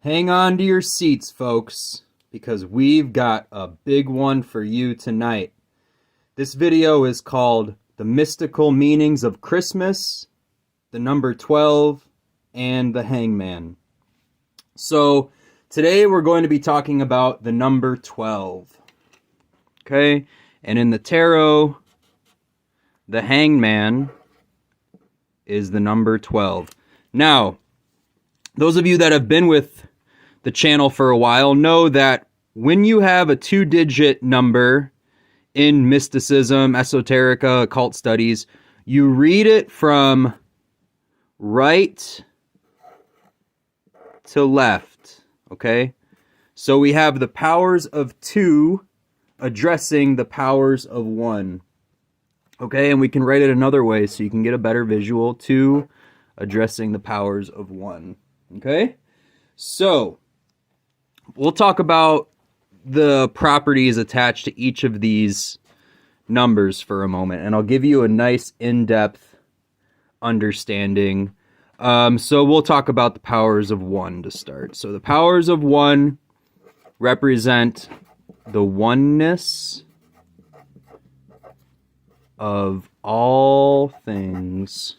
Hang on to your seats, folks, because we've got a big one for you tonight. This video is called The Mystical Meanings of Christmas, the number 12, and the hangman. So today we're going to be talking about the number 12. Okay? And in the tarot, the hangman is the number 12. Now, those of you that have been with the channel for a while know that when you have a two-digit number in mysticism, esoterica, occult studies, you read it from right to left, okay? So we have the powers of 2 addressing the powers of 1, okay? And we can write it another way so you can get a better visual. 2 addressing the powers of 1, okay? So we'll talk about the properties attached to each of these numbers for a moment, and I'll give you a nice in-depth understanding. So we'll talk about the powers of 1 to start. So the powers of 1 represent the oneness of all things.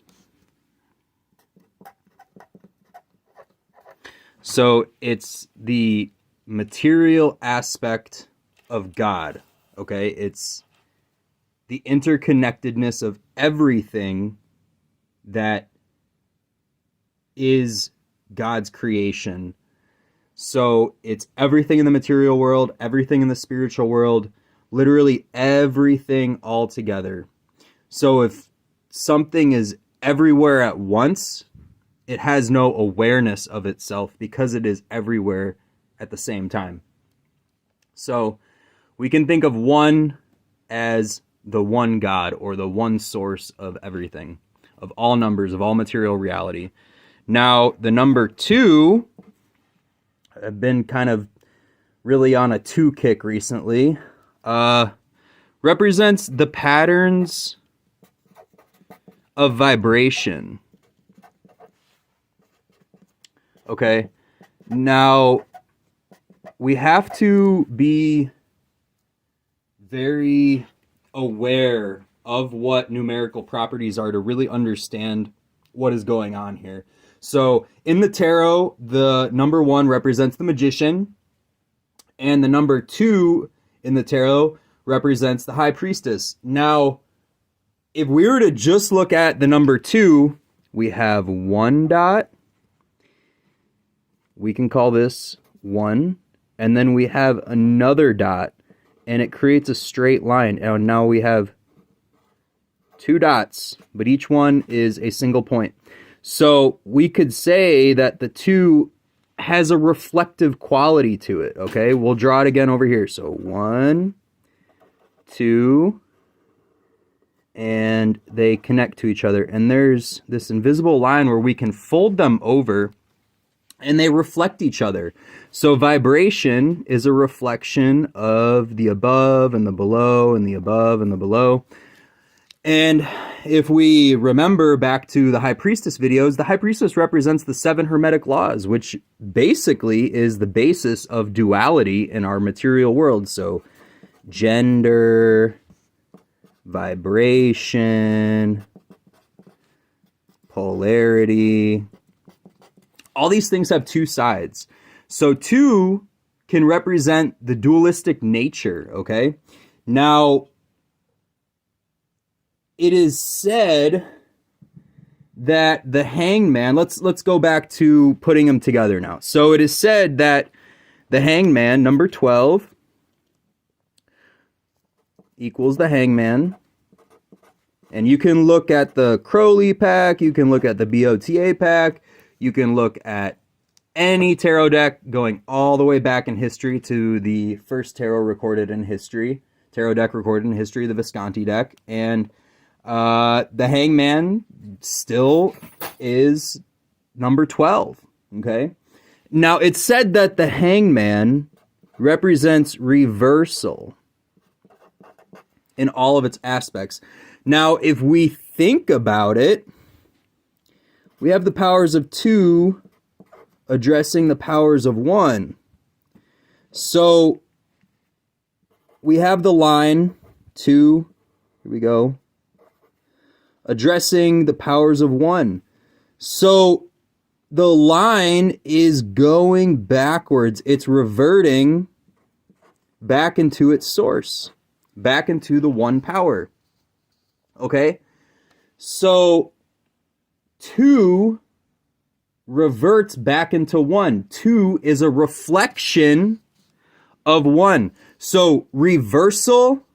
So it's the material aspect of God, okay? It's the interconnectedness of everything that is God's creation. So it's everything in the material world, everything in the spiritual world, literally everything all together. So if something is everywhere at once, it has no awareness of itself because it is everywhere at the same time. So we can think of 1 as the one God, or the one source of everything, of all numbers, of all material reality. Now, the number 2, I've been kind of really on a 2 kick recently, represents the patterns of vibration. Okay, now we have to be very aware of what numerical properties are to really understand what is going on here. So in the tarot, the number 1 represents the magician, and the number 2 in the tarot represents the high priestess. Now, if we were to just look at the number 2, we have 1 dot. We can call this 1, and then we have another dot, and it creates a straight line. And now we have 2 dots, but each one is a single point. So we could say that the 2 has a reflective quality to it, okay? We'll draw it again over here. So 1, 2, and they connect to each other. And there's this invisible line where we can fold them over, and they reflect each other. So vibration is a reflection of the above and the below and the above and the below. And if we remember back to the High Priestess videos, the High Priestess represents the 7 Hermetic laws, which basically is the basis of duality in our material world. So gender, vibration, polarity. All these things have 2 sides. So 2 can represent the dualistic nature, okay? Now, it is said that the hangman, let's go back to putting them together now. So it is said that the hangman, number 12, equals the hangman. And you can look at the Crowley pack, you can look at the BOTA pack, you can look at any tarot deck going all the way back in history to the first tarot deck recorded in history, the Visconti deck. And the hangman still is number 12, okay? Now, it's said that the hangman represents reversal in all of its aspects. Now, if we think about it, we have the powers of 2 addressing the powers of 1. So we have the line 2, here we go, addressing the powers of 1. So the line is going backwards. It's reverting back into its source, back into the 1 power. Okay? So 2 reverts back into 1. 2 is a reflection of 1. So reversal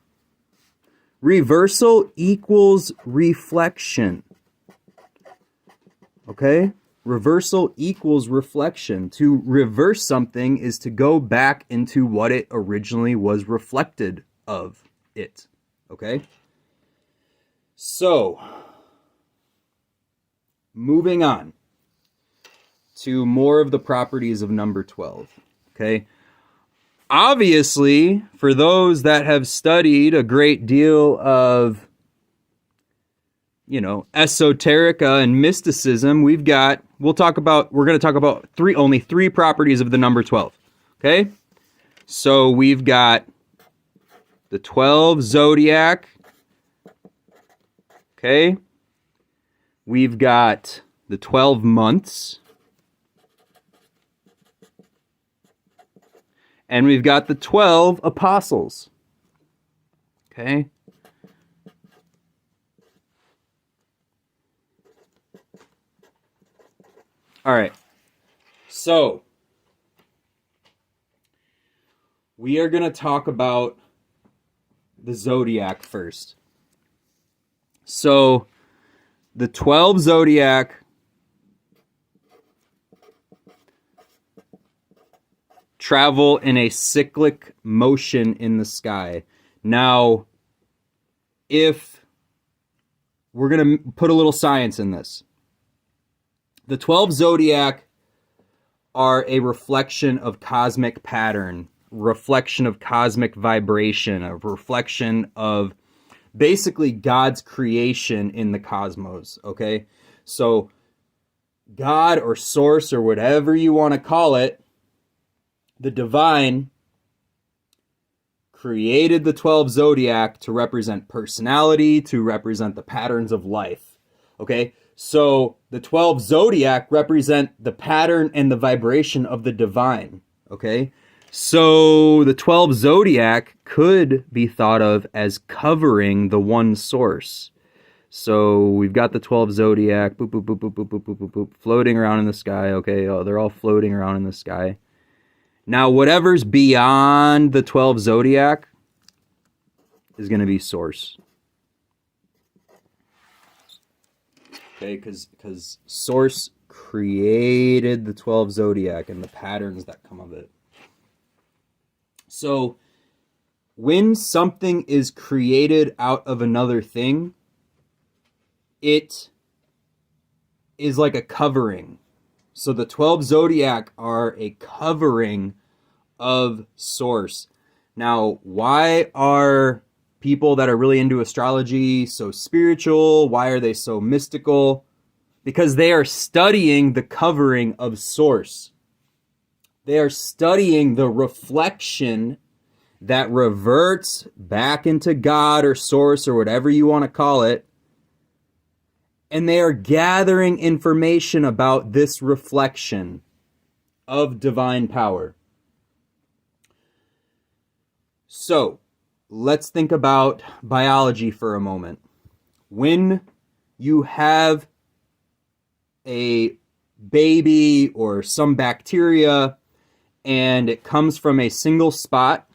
equals reflection. Okay? Reversal equals reflection. To reverse something is to go back into what it originally was reflected of it. Okay? So, moving on to more of the properties of number 12. Okay? Obviously, for those that have studied a great deal of, esoterica and mysticism, we're going to talk about only three properties of the number 12. Okay? So we've got the 12 zodiac. Okay? We've got the 12 months. And we've got the 12 apostles. Okay? All right. So, we are going to talk about the zodiac first. So, the 12 zodiac travel in a cyclic motion in the sky. Now, if we're going to put a little science in this, the 12 zodiac are a reflection of cosmic pattern, reflection of cosmic vibration, a reflection of basically God's creation in the cosmos, okay? So God or source or whatever you want to call it, the divine created the 12 zodiac to represent personality, to represent the patterns of life, okay? So the 12 zodiac represent the pattern and the vibration of the divine, okay? So the 12 zodiac could be thought of as covering the one source. So we've got the 12 zodiac, boop, boop, boop, boop, boop, boop, boop, boop, boop, floating around in the sky, okay? Oh, they're all floating around in the sky. Now, whatever's beyond the 12 zodiac is going to be source. Okay, because source created the 12 zodiac and the patterns that come of it. So, when something is created out of another thing, it is like a covering. So the 12 zodiac are a covering of source. Now, why are people that are really into astrology so spiritual? Why are they so mystical? Because they are studying the covering of source. They are studying the reflection that reverts back into God or source or whatever you want to call it. And they are gathering information about this reflection of divine power. So, let's think about biology for a moment. When you have a baby or some bacteria and it comes from a single spot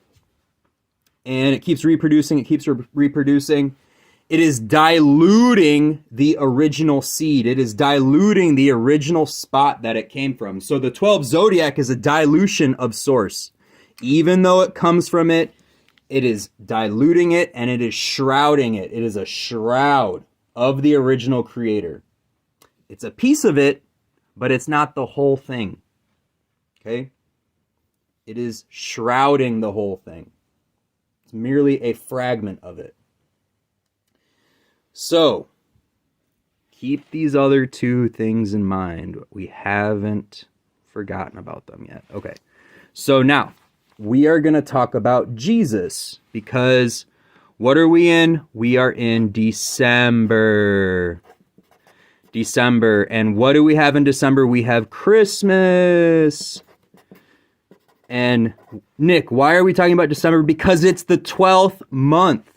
and it keeps reproducing, it is diluting the original seed. It is diluting the original spot that it came from. So the 12 zodiac is a dilution of source. Even though it comes from it, it is diluting it and it is shrouding it. It is a shroud of the original creator. It's a piece of it, but it's not the whole thing. Okay? It is shrouding the whole thing. It's merely a fragment of it. So, keep these other two things in mind. We haven't forgotten about them yet. Okay. So now we are going to talk about Jesus, because what are we in? We are in December. December. And what do we have in December? We have Christmas. And Nick, why are we talking about December? Because it's the 12th month.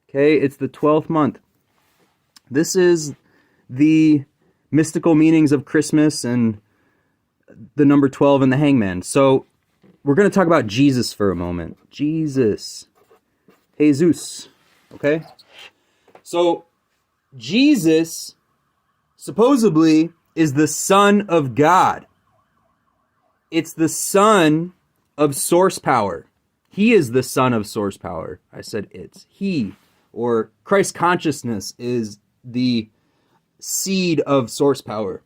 Okay, it's the 12th month. This is the mystical meanings of Christmas and the number 12 and the hangman. So we're going to talk about Jesus for a moment. Jesus. Jesus. Okay? So Jesus supposedly is the Son of God. It's the Son of source power. He is the Son of source power. I said it's. He, or Christ consciousness, is the seed of source power.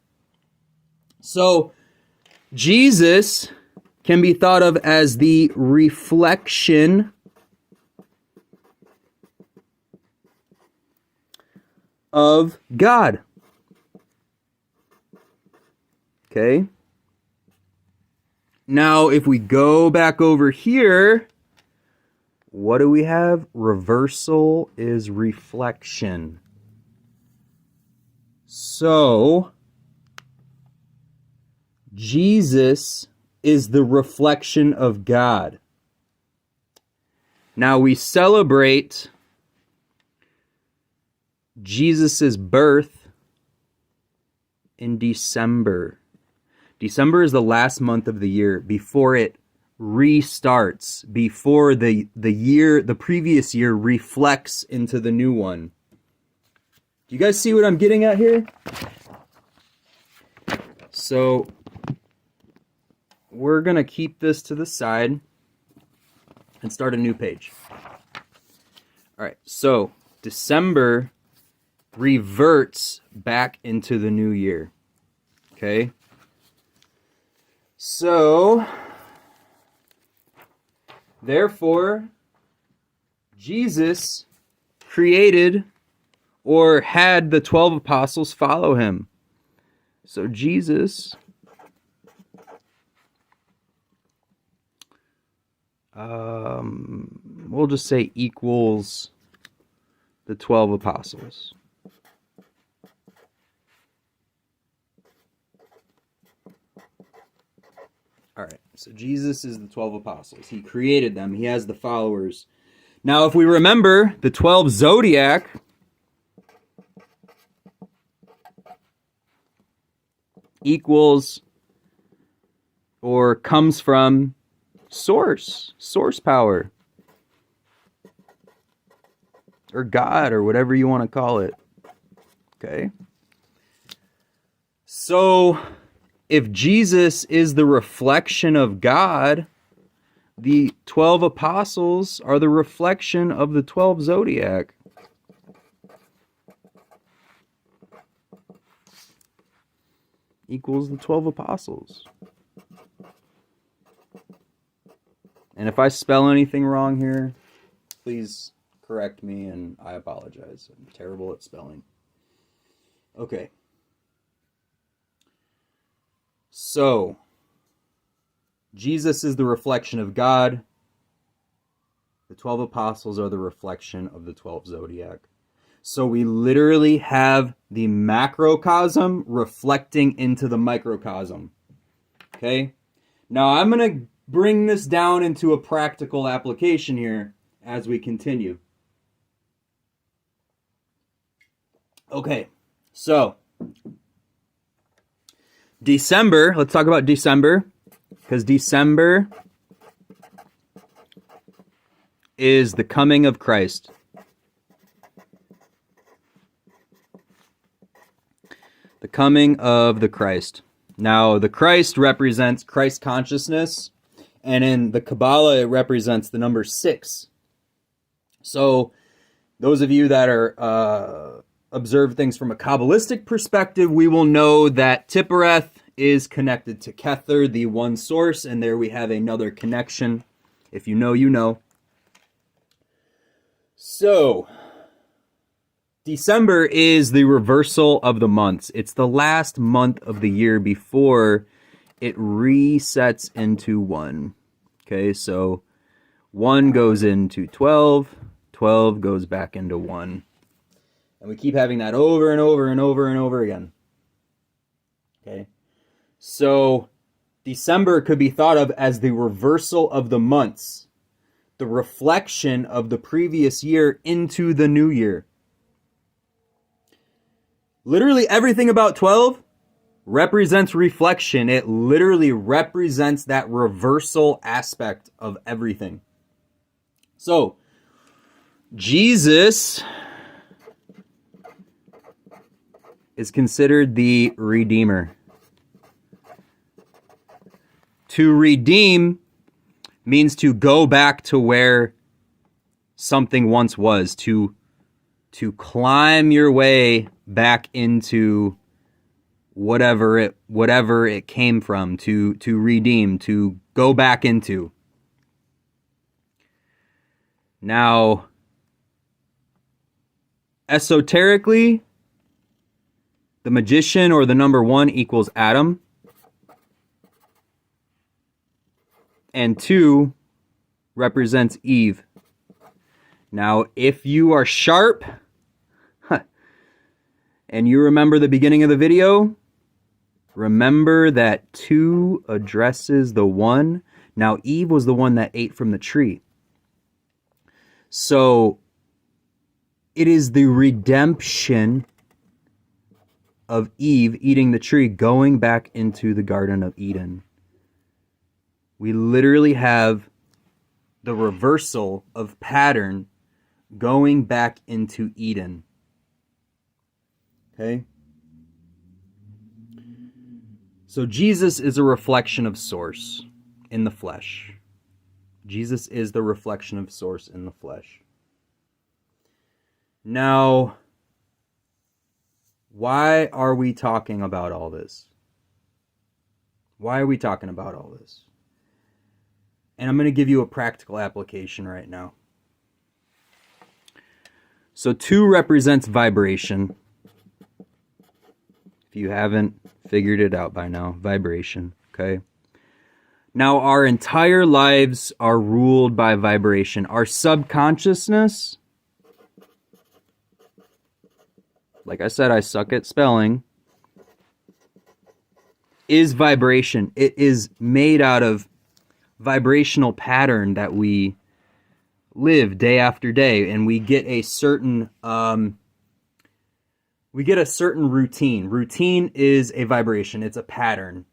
So Jesus can be thought of as the reflection of God. Okay. Now, if we go back over here, what do we have? Reversal is reflection. So, Jesus is the reflection of God. Now, we celebrate Jesus' birth in December. December is the last month of the year before it restarts, before the previous year reflects into the new one. Do you guys see what I'm getting at here? So we're going to keep this to the side and start a new page. All right, so December reverts back into the new year. Okay? So, therefore, Jesus created or had the 12 apostles follow him. So Jesus we'll just say equals the 12 apostles. All right, so Jesus is the 12 apostles. He created them. He has the followers. Now, if we remember, the 12 zodiac equals or comes from source power, or God, or whatever you want to call it. Okay? So, if Jesus is the reflection of God, the 12 apostles are the reflection of the 12 zodiac. Equals the 12 apostles. And if I spell anything wrong here, please correct me, and I apologize. I'm terrible at spelling. Okay. So, Jesus is the reflection of God. The 12 apostles are the reflection of the 12 zodiac. So we literally have the macrocosm reflecting into the microcosm. Okay? Now I'm going to bring this down into a practical application here as we continue. Okay, so December, let's talk about December, because December is the coming of Christ. The coming of the Christ. Now, the Christ represents Christ consciousness, and in the Kabbalah, it represents the number 6. So, those of you that are observe things from a Kabbalistic perspective, we will know that Tiphareth is connected to Kether, the one source, and there we have another connection. If you know, you know. So, December is the reversal of the months. It's the last month of the year before it resets into 1. Okay, so 1 goes into 12, 12 goes back into 1. And we keep having that over and over and over and over again. Okay, so December could be thought of as the reversal of the months, the reflection of the previous year into the new year. Literally everything about 12 represents reflection. It literally represents that reversal aspect of everything. So, Jesus is considered the Redeemer. To redeem means to go back to where something once was, to climb your way back into whatever it came from, to redeem, to go back into. Now, esoterically, the magician or the number 1 equals Adam, and 2 represents Eve. Now, if you are sharp, and you remember the beginning of the video, remember that 2 addresses the 1. Now, Eve was the one that ate from the tree. So, it is the redemption of Eve eating the tree, going back into the Garden of Eden. We literally have the reversal of pattern going back into Eden. Okay? So Jesus is a reflection of Source in the flesh. Jesus is the reflection of Source in the flesh. Now, why are we talking about all this? Why are we talking about all this? And I'm going to give you a practical application right now. So 2 represents vibration. If you haven't figured it out by now, vibration, okay? Now, our entire lives are ruled by vibration. Our subconsciousness, like I said, I suck at spelling, is vibration. It is made out of vibrational pattern that we live day after day, and we get a certain routine. Routine is a vibration. It's a pattern.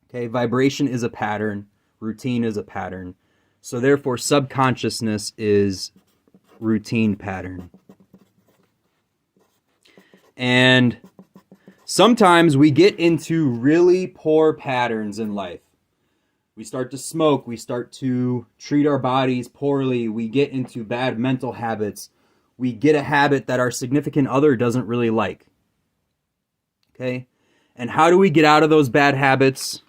Okay, vibration is a pattern. Routine is a pattern. So therefore, subconsciousness is routine pattern. And sometimes we get into really poor patterns in life. We start to smoke. We start to treat our bodies poorly. We get into bad mental habits. We get a habit that our significant other doesn't really like. Okay? And how do we get out of those bad habits?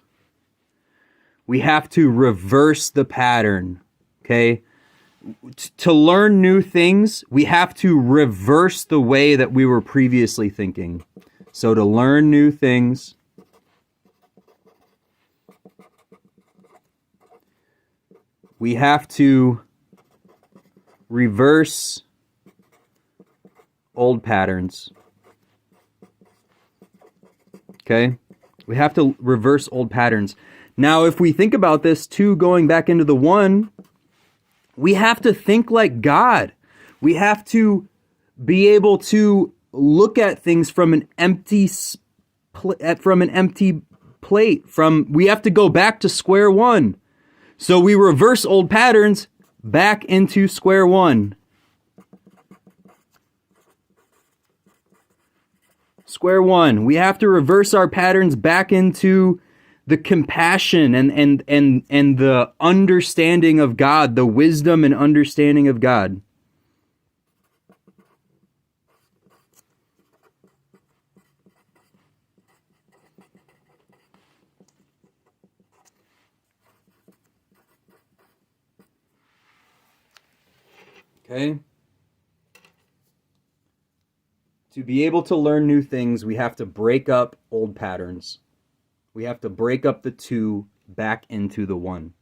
We have to reverse the pattern. Okay? To learn new things, we have to reverse the way that we were previously thinking. So to learn new things, we have to reverse old patterns. Okay? We have to reverse old patterns. Now, if we think about this too, going back into the 1, we have to think like God. We have to be able to look at things from an empty plate. We have to go back to square 1. So we reverse old patterns back into square 1. Square 1. We have to reverse our patterns back into the compassion and the understanding of God, the wisdom and understanding of God. Okay? To be able to learn new things, we have to break up old patterns. We have to break up the 2 back into the 1.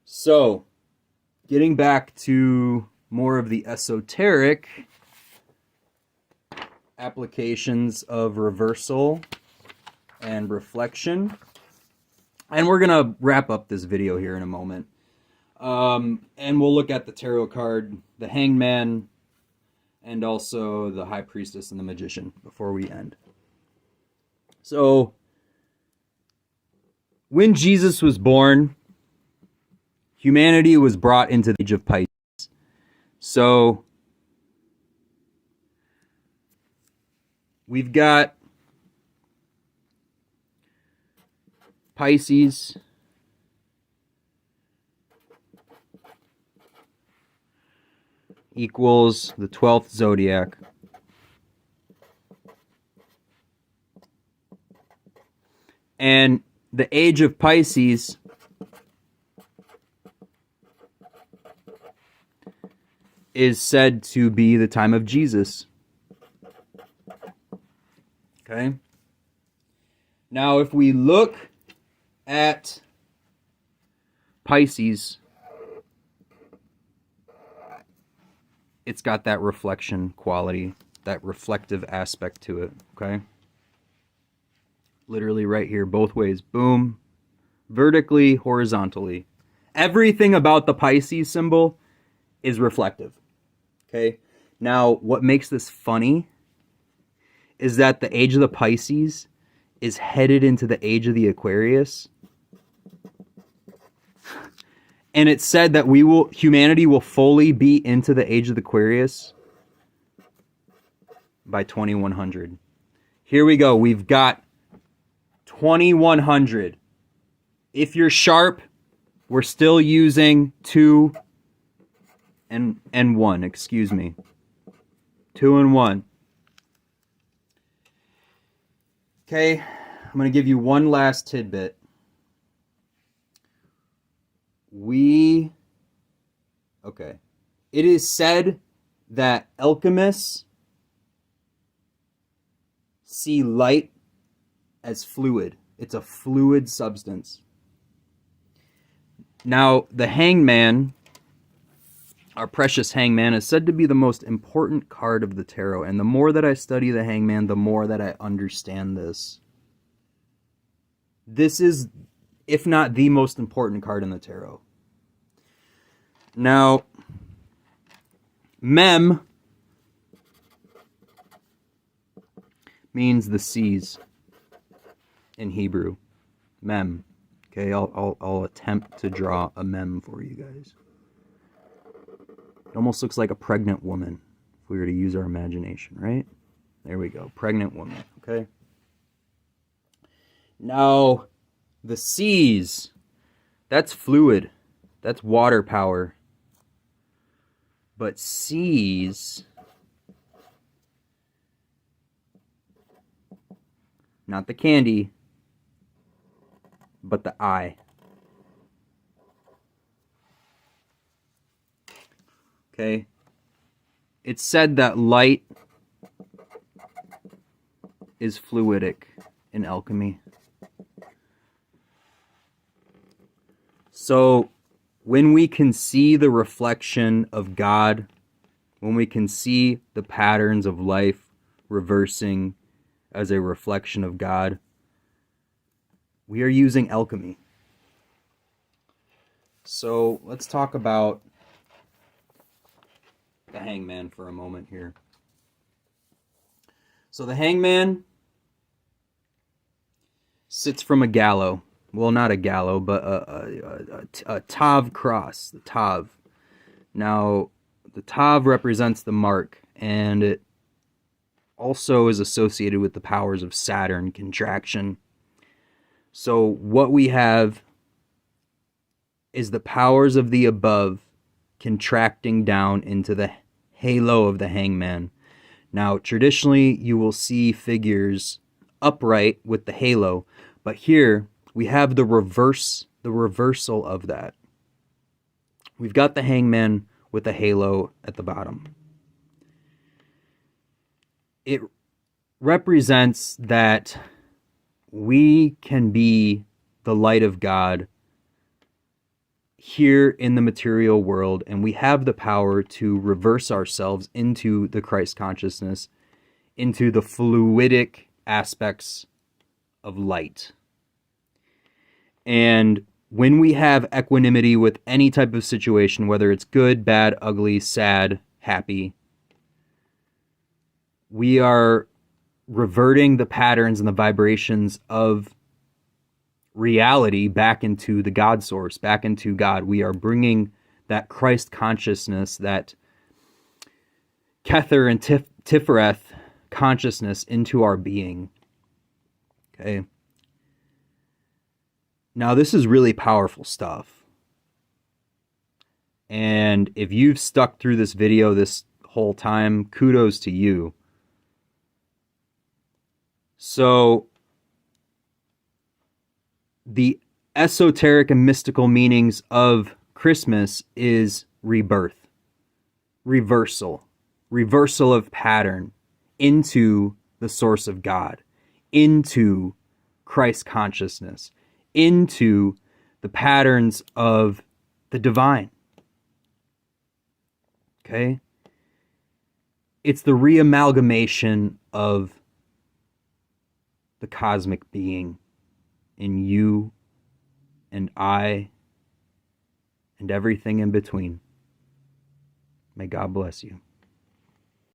So, getting back to more of the esoteric applications of reversal and reflection. And we're going to wrap up this video here in a moment. And we'll look at the tarot card, the Hangman, and also the High Priestess and the Magician before we end. So, when Jesus was born, humanity was brought into the age of Pisces. So, we've got Pisces, equals the 12th zodiac. And the age of Pisces is said to be the time of Jesus. Okay? Now, if we look at Pisces, it's got that reflection quality, that reflective aspect to it, okay? Literally right here, both ways. Boom. Vertically, horizontally. Everything about the Pisces symbol is reflective, okay? Now, what makes this funny is that the age of the Pisces is headed into the age of the Aquarius. And it said that humanity will fully be into the age of the Aquarius by 2100. Here we go. We've got 2100. If you're sharp, we're still using 2 and 1, excuse me. 2 and 1. Okay, I'm going to give you one last tidbit. It is said that alchemists see light as fluid. It's a fluid substance. Now, the Hangman, our precious Hangman, is said to be the most important card of the tarot. And the more that I study the Hangman, the more that I understand this. This is, if not the most important card in the tarot. Now, Mem means the seas in Hebrew. Mem. Okay, I'll attempt to draw a mem for you guys. It almost looks like a pregnant woman if we were to use our imagination, right? There we go. Pregnant woman, okay? Now, the seas, that's fluid. That's water power. But seas, not the candy, but the eye. Okay? It's said that light is fluidic in alchemy. So, when we can see the reflection of God, when we can see the patterns of life reversing as a reflection of God, we are using alchemy. So let's talk about the Hangman for a moment here. So the Hangman sits from a gallows. Well, not a gallows, but a Tav cross, the Tav. Now, the Tav represents the mark, and it also is associated with the powers of Saturn, contraction. So what we have is the powers of the above contracting down into the halo of the Hangman. Now, traditionally, you will see figures upright with the halo, but here we have the reversal of that. We've got the Hangman with a halo at the bottom. It represents that we can be the light of God here in the material world, and we have the power to reverse ourselves into the Christ consciousness, into the fluidic aspects of light. And when we have equanimity with any type of situation, whether it's good, bad, ugly, sad, happy, we are reverting the patterns and the vibrations of reality back into the God source, back into God. We are bringing that Christ consciousness, that Kether and Tifereth consciousness into our being. Okay. Now, this is really powerful stuff. And if you've stuck through this video this whole time, kudos to you. So, the esoteric and mystical meanings of Christmas is rebirth, reversal of pattern into the source of God, into Christ consciousness, into the patterns of the divine. Okay? It's the reamalgamation of the cosmic being in you and I and everything in between. May God bless you.